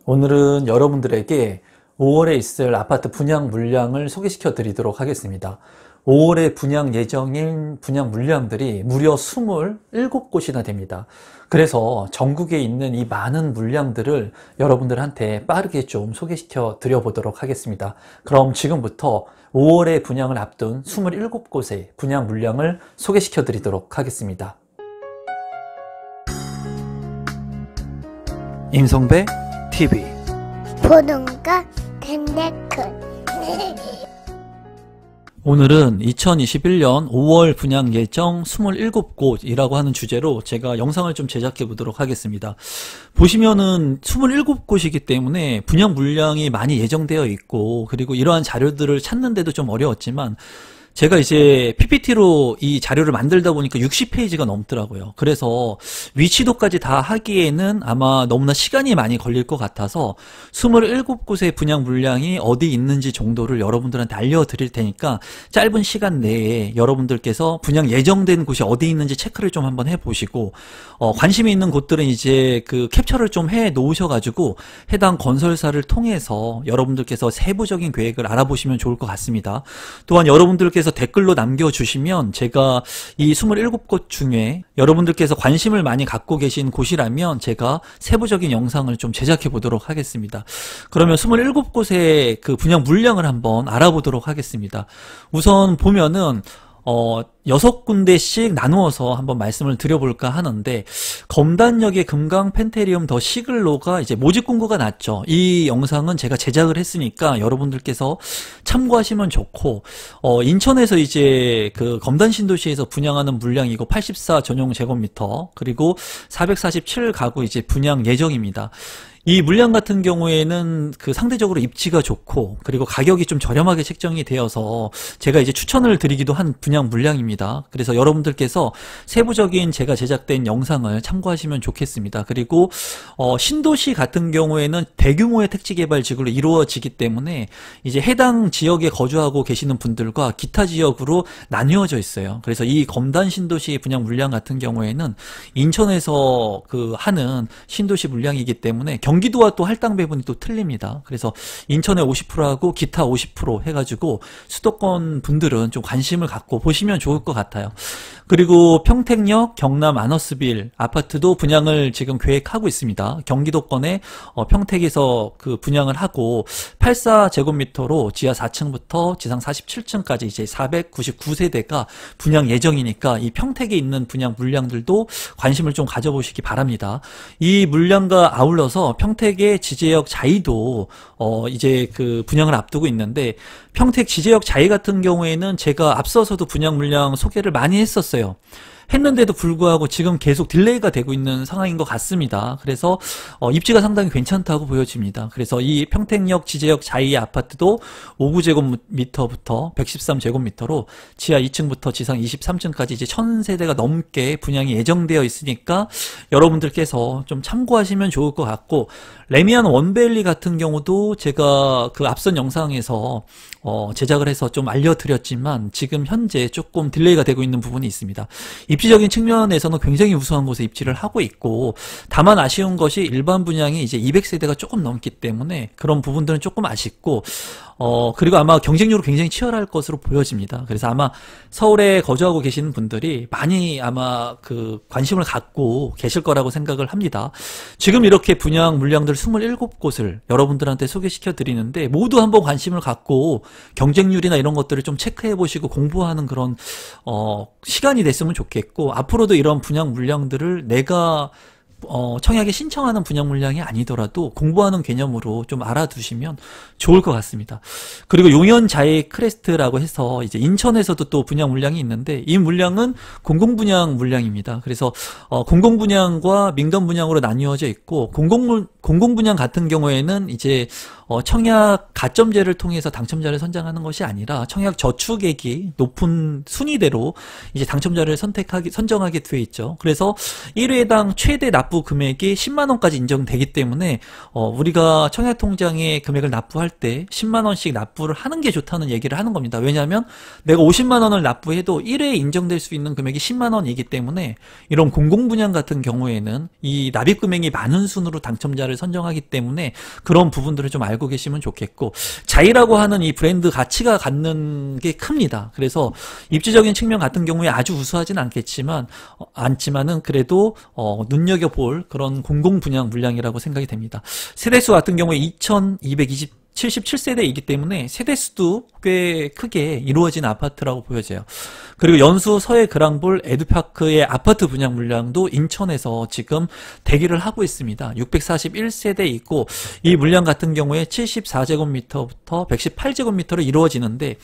오늘은 여러분들에게 5월에 있을 아파트 분양 물량을 소개시켜 드리도록 하겠습니다. 5월에 분양 예정인 분양 물량들이 무려 27곳이나 됩니다. 그래서 전국에 있는 이 많은 물량들을 여러분들한테 빠르게 좀 소개시켜 드려보도록 하겠습니다. 그럼 지금부터 5월에 분양을 앞둔 27곳의 분양 물량을 소개시켜 드리도록 하겠습니다. 임성배 TV 보동과 텐데큰 오늘은 2021년 5월 분양 예정 27곳이라고 하는 주제로 제가 영상을 좀 제작해 보도록 하겠습니다. 보시면은 27곳이기 때문에 분양 물량이 많이 예정되어 있고, 그리고 이러한 자료들을 찾는데도 좀 어려웠지만 제가 이제 PPT로 이 자료를 만들다 보니까 60페이지가 넘더라고요. 그래서 위치도까지 다 하기에는 아마 너무나 시간이 많이 걸릴 것 같아서 27곳의 분양 물량이 어디 있는지 정도를 여러분들한테 알려드릴 테니까 짧은 시간 내에 여러분들께서 분양 예정된 곳이 어디 있는지 체크를 좀 한번 해보시고, 관심이 있는 곳들은 이제 그 캡처를 좀 해 놓으셔가지고 해당 건설사를 통해서 여러분들께서 세부적인 계획을 알아보시면 좋을 것 같습니다. 또한 여러분들께서 댓글로 남겨주시면 제가 이 27곳 중에 여러분들께서 관심을 많이 갖고 계신 곳이라면 제가 세부적인 영상을 좀 제작해 보도록 하겠습니다. 그러면 27곳의 그 분양 물량을 한번 알아보도록 하겠습니다. 우선 보면은 6군데씩 나누어서 한번 말씀을 드려볼까 하는데, 검단역의 금강 펜테리움 더 시글로가 이제 모집 공고가 났죠. 이 영상은 제가 제작을 했으니까 여러분들께서 참고하시면 좋고, 인천에서 이제 그 검단 신도시에서 분양하는 물량이고 84 전용 제곱미터, 그리고 447 가구 이제 분양 예정입니다. 이 물량 같은 경우에는 그 상대적으로 입지가 좋고, 그리고 가격이 좀 저렴하게 책정이 되어서 제가 이제 추천을 드리기도 한 분양 물량입니다. 그래서 여러분들께서 세부적인 제가 제작된 영상을 참고하시면 좋겠습니다. 그리고 신도시 같은 경우에는 대규모의 택지개발지구로 이루어지기 때문에 이제 해당 지역에 거주하고 계시는 분들과 기타 지역으로 나뉘어져 있어요. 그래서 이 검단 신도시 분양 물량 같은 경우에는 인천에서 그 하는 신도시 물량이기 때문에 경기도와 또 할당 배분이 또 틀립니다. 그래서 인천에 50%하고 기타 50% 해가지고 수도권 분들은 좀 관심을 갖고 보시면 좋을 것 같아요. 그리고 평택역 경남 아너스빌 아파트도 분양을 지금 계획하고 있습니다. 경기도권에 평택에서 그 분양을 하고 84제곱미터로 지하 4층부터 지상 47층까지 이제 499세대가 분양 예정이니까 이 평택에 있는 분양 물량들도 관심을 좀 가져보시기 바랍니다. 이 물량과 아울러서 평택의 지제역 자이도 이제 그 분양을 앞두고 있는데, 평택 지제역 자이 같은 경우에는 제가 앞서서도 분양 물량 소개를 많이 했었어요. 했는데도 불구하고 지금 계속 딜레이가 되고 있는 상황인 것 같습니다. 그래서 입지가 상당히 괜찮다고 보여집니다. 그래서 이 평택역 지제역 자이의 아파트도 59제곱미터부터 113제곱미터로 지하 2층부터 지상 23층까지 이제 1000세대가 넘게 분양이 예정되어 있으니까 여러분들께서 좀 참고하시면 좋을 것 같고, 레미안 원밸리 같은 경우도 제가 그 앞선 영상에서 제작을 해서 좀 알려드렸지만 지금 현재 조금 딜레이가 되고 있는 부분이 있습니다. 입지적인 측면에서는 굉장히 우수한 곳에 입지를 하고 있고, 다만 아쉬운 것이 일반 분양이 이제 200세대가 조금 넘기 때문에 그런 부분들은 조금 아쉽고, 그리고 아마 경쟁률은 굉장히 치열할 것으로 보여집니다. 그래서 아마 서울에 거주하고 계시는 분들이 많이 아마 그 관심을 갖고 계실 거라고 생각을 합니다. 지금 이렇게 분양 물량들 27곳을 여러분들한테 소개시켜 드리는데, 모두 한번 관심을 갖고 경쟁률이나 이런 것들을 좀 체크해 보시고 공부하는 그런 시간이 됐으면 좋겠고, 앞으로도 이런 분양 물량들을 내가 청약에 신청하는 분양 물량이 아니더라도 공부하는 개념으로 좀 알아두시면 좋을 것 같습니다. 그리고 용현 자이 크레스트라고 해서 이제 인천에서도 또 분양 물량이 있는데, 이 물량은 공공분양 물량입니다. 그래서 공공분양과 민간분양으로 나뉘어져 있고, 공공분양 같은 경우에는 이제 청약 가점제를 통해서 당첨자를 선정하는 것이 아니라 청약 저축액이 높은 순위대로 이제 당첨자를 선정하게 되어 있죠. 그래서 1회당 최대 납부 납부 금액이 10만 원까지 인정되기 때문에 우리가 청약통장에 금액을 납부할 때 10만 원씩 납부를 하는 게 좋다는 얘기를 하는 겁니다. 왜냐하면 내가 50만 원을 납부해도 1회에 인정될 수 있는 금액이 10만 원이기 때문에 이런 공공분양 같은 경우에는 이 납입 금액이 많은 순으로 당첨자를 선정하기 때문에 그런 부분들을 좀 알고 계시면 좋겠고, 자이라고 하는 이 브랜드 가치가 갖는 게 큽니다. 그래서 입지적인 측면 같은 경우에 아주 우수하진 않지만은 그래도 눈여겨볼 그런 공공분양 물량이라고 생각이 됩니다. 세대수 같은 경우에 2277세대이기 때문에 세대수도 꽤 크게 이루어진 아파트라고 보여져요. 그리고 연수 서해 그랑볼 에듀파크의 아파트 분양 물량도 인천에서 지금 대기를 하고 있습니다. 641세대 있고, 이 물량 같은 경우에 74제곱미터부터 118제곱미터로 이루어지는데,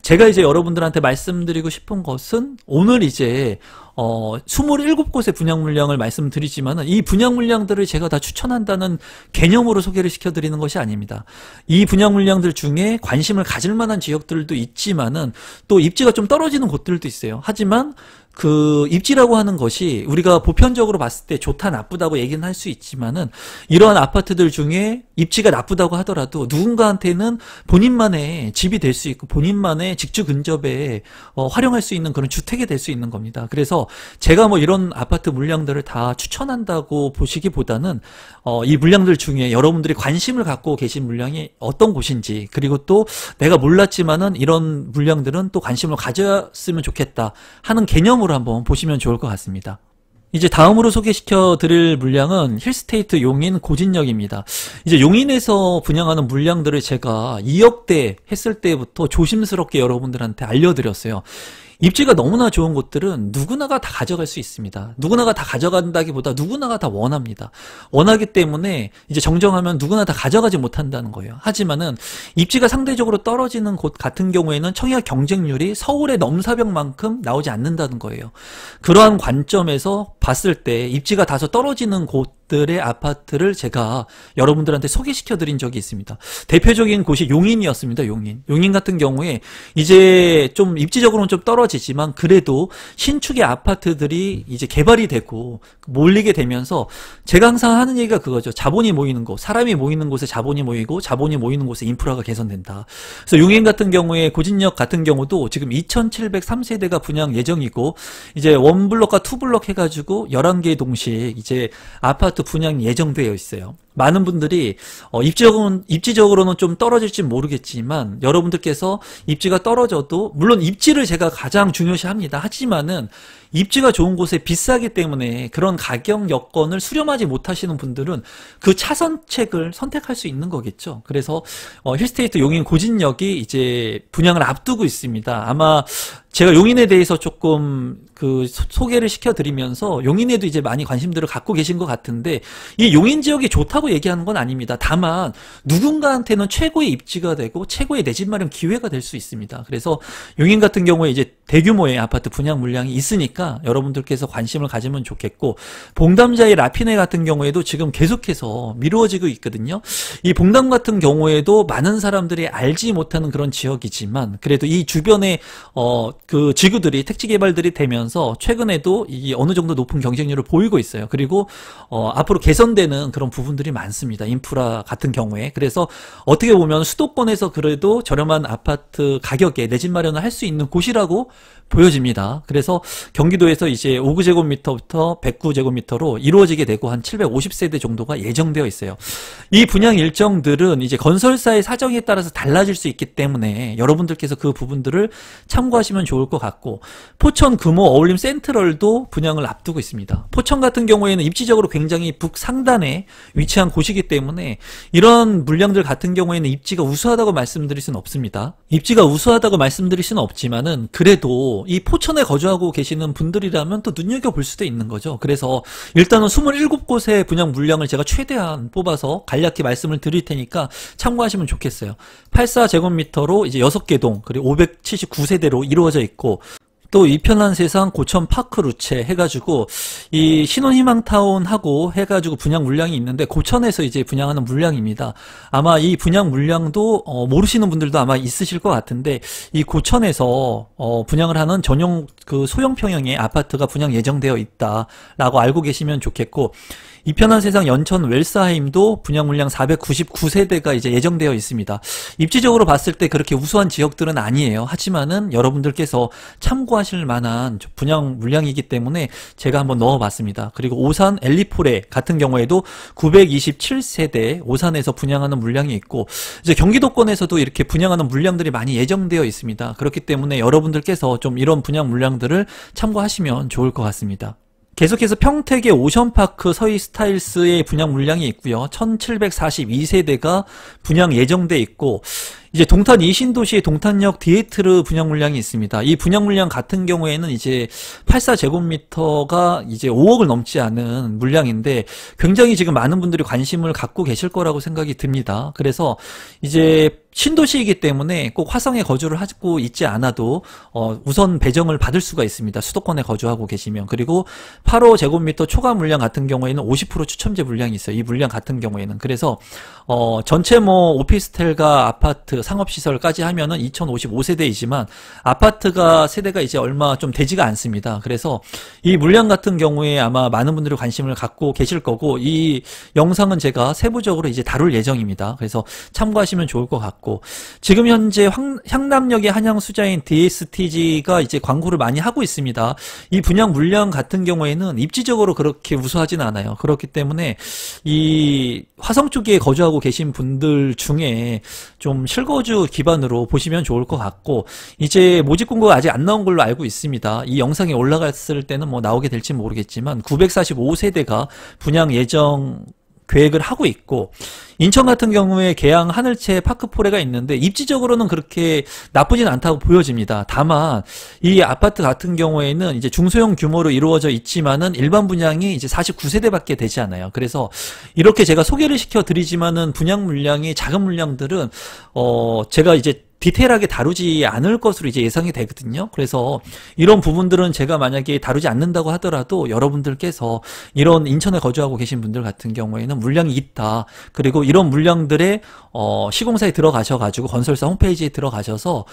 제가 이제 여러분들한테 말씀드리고 싶은 것은 오늘 이제 27곳의 분양 물량을 말씀드리지만은 이 분양 물량들을 제가 다 추천한다는 개념으로 소개를 시켜드리는 것이 아닙니다. 이 분양 물량들 중에 관심을 가질 만한 지역들도 있지만은 또 입지가 좀 떨어지는 곳들도 있어요. 하지만 그 입지라고 하는 것이 우리가 보편적으로 봤을 때 좋다 나쁘다고 얘기는 할 수 있지만은, 이러한 아파트들 중에 입지가 나쁘다고 하더라도 누군가한테는 본인만의 집이 될 수 있고 본인만의 직주 근접에 활용할 수 있는 그런 주택이 될 수 있는 겁니다. 그래서 제가 뭐 이런 아파트 물량들을 다 추천한다고 보시기보다는 이 물량들 중에 여러분들이 관심을 갖고 계신 물량이 어떤 곳인지, 그리고 또 내가 몰랐지만은 이런 물량들은 또 관심을 가졌으면 좋겠다 하는 개념으로 한번 보시면 좋을 것 같습니다. 이제 다음으로 소개시켜 드릴 물량은 힐스테이트 용인 고진역입니다. 이제 용인에서 분양하는 물량들을 제가 2억대 했을 때부터 조심스럽게 여러분들한테 알려드렸어요. 입지가 너무나 좋은 곳들은 누구나가 다 가져갈 수 있습니다. 누구나가 다 가져간다기보다 누구나가 다 원합니다. 원하기 때문에 이제 정정하면 누구나 다 가져가지 못한다는 거예요. 하지만은 입지가 상대적으로 떨어지는 곳 같은 경우에는 청약 경쟁률이 서울의 넘사벽만큼 나오지 않는다는 거예요. 그러한 관점에서 봤을 때 입지가 다소 떨어지는 곳들의 아파트를 제가 여러분들한테 소개시켜 드린 적이 있습니다. 대표적인 곳이 용인이었습니다. 용인 같은 경우에 이제 좀 입지적으로는 좀 떨어지지만 그래도 신축의 아파트들이 이제 개발이 되고 몰리게 되면서 제가 항상 하는 얘기가 그거죠. 자본이 모이는 곳, 사람이 모이는 곳에 자본이 모이고 자본이 모이는 곳에 인프라가 개선된다. 그래서 용인 같은 경우에 고진역 같은 경우도 지금 2703세대가 분양 예정이고, 이제 원블럭과 투블럭 해가지고 11개 동씩 이제 아파트 분양 예정되어 있어요. 많은 분들이 입지적으로는 좀 떨어질지 모르겠지만 여러분들께서 입지가 떨어져도, 물론 입지를 제가 가장 중요시합니다. 하지만은 입지가 좋은 곳에 비싸기 때문에 그런 가격 여건을 수렴하지 못하시는 분들은 그 차선책을 선택할 수 있는 거겠죠. 그래서 힐스테이트 용인 고진역이 이제 분양을 앞두고 있습니다. 아마 제가 용인에 대해서 조금 그 소개를 시켜드리면서 용인에도 이제 많이 관심들을 갖고 계신 것 같은데, 이 용인 지역이 좋다고 얘기하는 건 아닙니다. 다만 누군가한테는 최고의 입지가 되고 최고의 내 집 마련 기회가 될 수 있습니다. 그래서 용인 같은 경우에 이제 대규모의 아파트 분양 물량이 있으니까 여러분들께서 관심을 가지면 좋겠고, 봉담자의 라피네 같은 경우에도 지금 계속해서 미루어지고 있거든요. 이 봉담 같은 경우에도 많은 사람들이 알지 못하는 그런 지역이지만 그래도 이 주변에 그 지구들이 택지 개발들이 되면서 최근에도 이 어느 정도 높은 경쟁률을 보이고 있어요. 그리고 앞으로 개선되는 그런 부분들이 많습니다. 인프라 같은 경우에. 그래서 어떻게 보면 수도권에서 그래도 저렴한 아파트 가격에 내 집 마련을 할 수 있는 곳이라고 보여집니다. 그래서 경기도에서 이제 5제곱미터부터 109제곱미터로 이루어지게 되고 한 750세대 정도가 예정되어 있어요. 이 분양 일정들은 이제 건설사의 사정에 따라서 달라질 수 있기 때문에 여러분들께서 그 부분들을 참고하시면 좋을 것 같고, 포천 금호 어울림 센트럴도 분양을 앞두고 있습니다. 포천 같은 경우에는 입지적으로 굉장히 북상단에 위치한 곳이기 때문에 이런 물량들 같은 경우에는 입지가 우수하다고 말씀드릴 수는 없습니다. 입지가 우수하다고 말씀드릴 수는 없지만은 그래도 이 포천에 거주하고 계시는 분들이라면 또 눈여겨볼 수도 있는 거죠. 그래서 일단은 27곳의 분양 물량을 제가 최대한 뽑아서 간략히 말씀을 드릴 테니까 참고하시면 좋겠어요. 84제곱미터로 이제 6개 동, 그리고 579세대로 이루어져 있고, 또 이편한 세상 고천 파크 루체 해가지고 이 신혼희망타운하고 해가지고 분양 물량이 있는데 고천에서 이제 분양하는 물량입니다. 아마 이 분양 물량도 모르시는 분들도 아마 있으실 것 같은데, 이 고천에서 분양을 하는 전용 그 소형 평형의 아파트가 분양 예정되어 있다라고 알고 계시면 좋겠고, 이 편한 세상 연천 웰사하임도 분양 물량 499세대가 이제 예정되어 있습니다. 입지적으로 봤을 때 그렇게 우수한 지역들은 아니에요. 하지만은 여러분들께서 참고하실 만한 분양 물량이기 때문에 제가 한번 넣어봤습니다. 그리고 오산 엘리포레 같은 경우에도 927세대 오산에서 분양하는 물량이 있고, 이제 경기도권에서도 이렇게 분양하는 물량들이 많이 예정되어 있습니다. 그렇기 때문에 여러분들께서 좀 이런 분양 물량들을 참고하시면 좋을 것 같습니다. 계속해서 평택의 오션파크 서희스타일스의 분양 물량이 있고요. 1742세대가 분양 예정돼 있고, 이제 동탄 이신도시의 동탄역 디에트르 분양 물량이 있습니다. 이 분양 물량 같은 경우에는 이제 84제곱미터가 이제 5억을 넘지 않은 물량인데 굉장히 지금 많은 분들이 관심을 갖고 계실 거라고 생각이 듭니다. 그래서 이제 신도시이기 때문에 꼭 화성에 거주를 하고 있지 않아도 우선 배정을 받을 수가 있습니다. 수도권에 거주하고 계시면. 그리고 85제곱미터 초과 물량 같은 경우에는 50% 추첨제 물량이 있어요. 이 물량 같은 경우에는. 그래서 전체 뭐 오피스텔과 아파트, 상업시설까지 하면은 2055세대이지만 아파트가 세대가 이제 얼마 좀 되지가 않습니다. 그래서 이 물량 같은 경우에 아마 많은 분들이 관심을 갖고 계실 거고, 이 영상은 제가 세부적으로 이제 다룰 예정입니다. 그래서 참고하시면 좋을 것 같고, 지금 현재 향남역의 한양수자인 DSTG가 이제 광고를 많이 하고 있습니다. 이 분양 물량 같은 경우에는 입지적으로 그렇게 우수하진 않아요. 그렇기 때문에 이 화성 쪽에 거주하고 계신 분들 중에 좀 실거주 기반으로 보시면 좋을 것 같고, 이제 모집 공고가 아직 안 나온 걸로 알고 있습니다. 이 영상이 올라갔을 때는 뭐 나오게 될지 모르겠지만 945세대가 분양 예정 계획을 하고 있고, 인천 같은 경우에 계양 하늘채 파크포레가 있는데 입지적으로는 그렇게 나쁘진 않다고 보여집니다. 다만 이 아파트 같은 경우에는 이제 중소형 규모로 이루어져 있지만은 일반 분양이 이제 49세대밖에 되지 않아요. 그래서 이렇게 제가 소개를 시켜 드리지만은 분양 물량이 작은 물량들은 제가 이제 디테일하게 다루지 않을 것으로 이제 예상이 되거든요. 그래서 이런 부분들은 제가 만약에 다루지 않는다고 하더라도 여러분들께서 이런 인천에 거주하고 계신 분들 같은 경우에는 물량이 있다. 그리고 이런 물량들의 시공사에 들어가셔가지고 건설사 홈페이지에 들어가셔서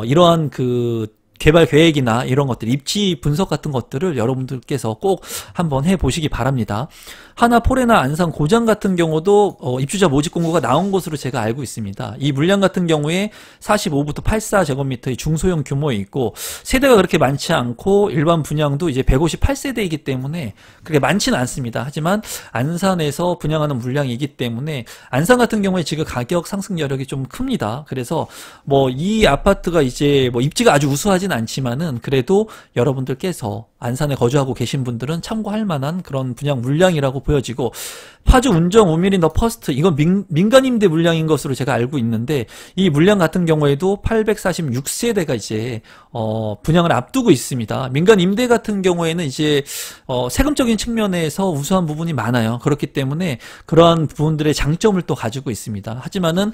이러한 그 개발 계획이나 이런 것들, 입지 분석 같은 것들을 여러분들께서 꼭 한번 해보시기 바랍니다. 하나 포레나 안산 고장 같은 경우도 입주자 모집 공고가 나온 것으로 제가 알고 있습니다. 이 물량 같은 경우에 45부터 84제곱미터의 중소형 규모에 있고, 세대가 그렇게 많지 않고 일반 분양도 이제 158세대이기 때문에 그렇게 많지는 않습니다. 하지만 안산에서 분양하는 물량이기 때문에 안산 같은 경우에 지금 가격 상승 여력이 좀 큽니다. 그래서 뭐 이 아파트가 이제 뭐 입지가 아주 우수하진 않지만은 그래도 여러분들께서 안산에 거주하고 계신 분들은 참고할 만한 그런 분양 물량이라고 보여지고, 파주 운정 5mm 더 퍼스트, 이건 민간 임대 물량인 것으로 제가 알고 있는데, 이 물량 같은 경우에도 846세대가 이제 분양을 앞두고 있습니다. 민간 임대 같은 경우에는 이제 세금적인 측면에서 우수한 부분이 많아요. 그렇기 때문에 그러한 부분들의 장점을 또 가지고 있습니다. 하지만은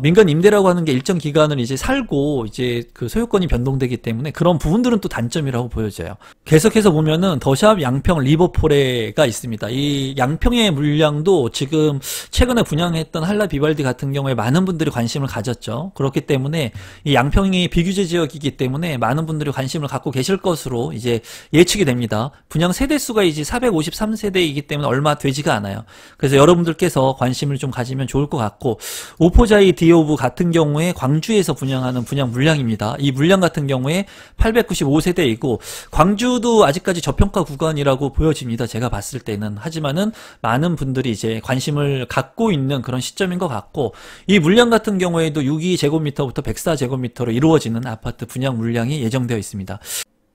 민간 임대라고 하는 게 일정 기간을 이제 살고 이제 그 소유권이 변동되기 때문에 그런 부분들은 또 단점이라고 보여져요. 계속해서 보면은 더샵 양평 리버포레가 있습니다. 이 양평의 물량도 지금 최근에 분양했던 한라 비발디 같은 경우에 많은 분들이 관심을 가졌죠. 그렇기 때문에 이 양평이 비규제 지역이기 때문에 많은 분들이 관심을 갖고 계실 것으로 이제 예측이 됩니다. 분양 세대수가 이제 453세대이기 때문에 얼마 되지가 않아요. 그래서 여러분들께서 관심을 좀 가지면 좋을 것 같고, 오포자이 디오브 같은 경우에 광주에서 분양하는 분양 물량입니다. 이 물량 같은 경우에 895세대이고 광주도 아직까지 저평가 구간이라고 보여집니다. 제가 봤을 때는. 하지만은 많은 분들이 이제 관심을 갖고 있는 그런 시점인 것 같고, 이 물량 같은 경우에도 62제곱미터부터 104제곱미터로 이루어지는 아파트 분양 물량이 예정되어 있습니다.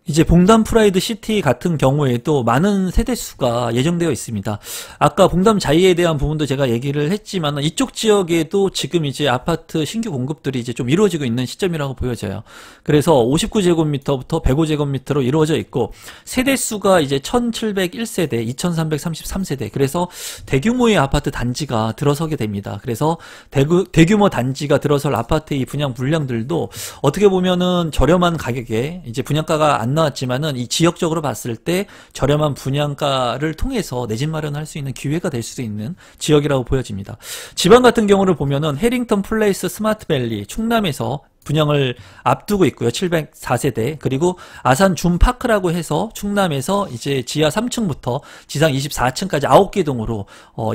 이제 봉담 프라이드 시티 같은 경우에도 많은 세대수가 예정되어 있습니다. 아까 봉담 자이에 대한 부분도 제가 얘기를 했지만 이쪽 지역에도 지금 이제 아파트 신규 공급들이 이제 좀 이루어지고 있는 시점이라고 보여져요. 그래서 59제곱미터부터 105제곱미터로 이루어져 있고, 세대수가 이제 1701세대, 2333세대. 그래서 대규모의 아파트 단지가 들어서게 됩니다. 그래서 대규모 단지가 들어설 아파트의 분양 물량들도 어떻게 보면은 저렴한 가격에 이제 분양가가 안 나왔지만은 이 지역적으로 봤을 때 저렴한 분양가를 통해서 내 집 마련할 수 있는 기회가 될 수도 있는 지역이라고 보여집니다. 지방 같은 경우를 보면은 해링턴 플레이스 스마트밸리, 충남에서 분양을 앞두고 있고요. 704세대. 그리고 아산 줌파크라고 해서 충남에서 이제 지하 3층부터 지상 24층까지 9개 동으로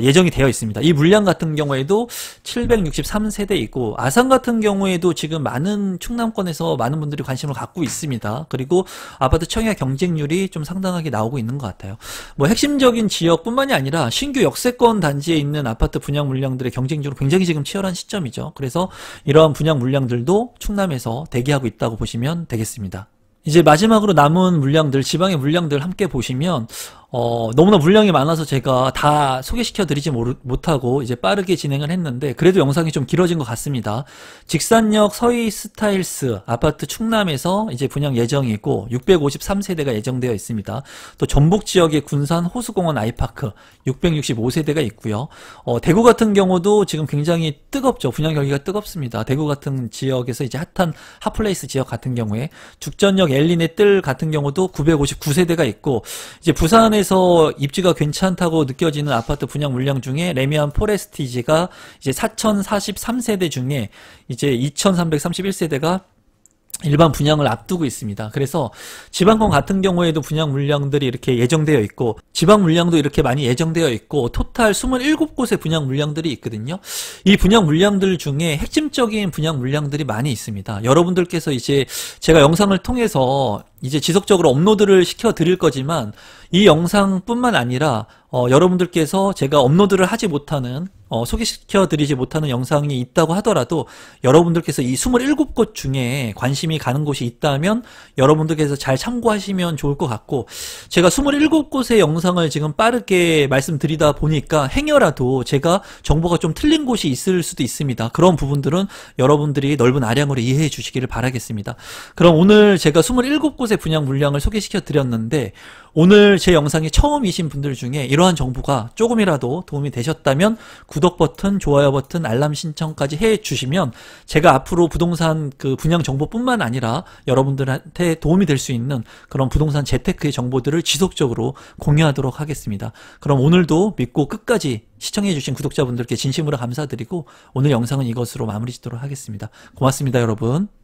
예정이 되어 있습니다. 이 물량 같은 경우에도 763세대 있고, 아산 같은 경우에도 지금 많은 충남권에서 많은 분들이 관심을 갖고 있습니다. 그리고 아파트 청약 경쟁률이 좀 상당하게 나오고 있는 것 같아요. 뭐 핵심적인 지역뿐만이 아니라 신규 역세권 단지에 있는 아파트 분양 물량들의 경쟁률은 굉장히 지금 치열한 시점이죠. 그래서 이러한 분양 물량들도 충남에서 대기하고 있다고 보시면 되겠습니다. 이제 마지막으로 남은 물량들, 지방의 물량들 함께 보시면 너무나 물량이 많아서 제가 다 소개시켜 드리지 못하고 이제 빠르게 진행을 했는데, 그래도 영상이 좀 길어진 것 같습니다. 직산역 서희 스타일스 아파트 충남에서 이제 분양 예정이고 653세대가 예정되어 있습니다. 또 전북 지역의 군산 호수공원 아이파크 665세대가 있고요. 대구 같은 경우도 지금 굉장히 뜨겁죠. 분양 열기가 뜨겁습니다. 대구 같은 지역에서 이제 핫한 핫플레이스 지역 같은 경우에 죽전역 엘린의 뜰 같은 경우도 959세대가 있고, 이제 부산에서 입지가 괜찮다고 느껴지는 아파트 분양 물량 중에 레미안 포레스티지가 이제 4043세대 중에 이제 2331세대가 일반 분양을 앞두고 있습니다. 그래서 지방권 같은 경우에도 분양 물량들이 이렇게 예정되어 있고, 지방 물량도 이렇게 많이 예정되어 있고, 토탈 27곳의 분양 물량들이 있거든요. 이 분양 물량들 중에 핵심적인 분양 물량들이 많이 있습니다. 여러분들께서 이제 제가 영상을 통해서 이제 지속적으로 업로드를 시켜 드릴 거지만, 이 영상뿐만 아니라 여러분들께서 제가 업로드를 하지 못하는, 소개시켜 드리지 못하는 영상이 있다고 하더라도 여러분들께서 이 27곳 중에 관심이 가는 곳이 있다면 여러분들께서 잘 참고하시면 좋을 것 같고, 제가 27곳의 영상을 지금 빠르게 말씀드리다 보니까 행여라도 제가 정보가 좀 틀린 곳이 있을 수도 있습니다. 그런 부분들은 여러분들이 넓은 아량으로 이해해 주시기를 바라겠습니다. 그럼 오늘 제가 27곳의 분양 물량을 소개시켜 드렸는데, 오늘 제 영상이 처음이신 분들 중에 이러한 정보가 조금이라도 도움이 되셨다면 구독 버튼, 좋아요 버튼, 알람 신청까지 해 주시면 제가 앞으로 부동산 그 분양 정보뿐만 아니라 여러분들한테 도움이 될 수 있는 그런 부동산 재테크의 정보들을 지속적으로 공유하도록 하겠습니다. 그럼 오늘도 믿고 끝까지 시청해 주신 구독자분들께 진심으로 감사드리고, 오늘 영상은 이것으로 마무리 짓도록 하겠습니다. 고맙습니다, 여러분.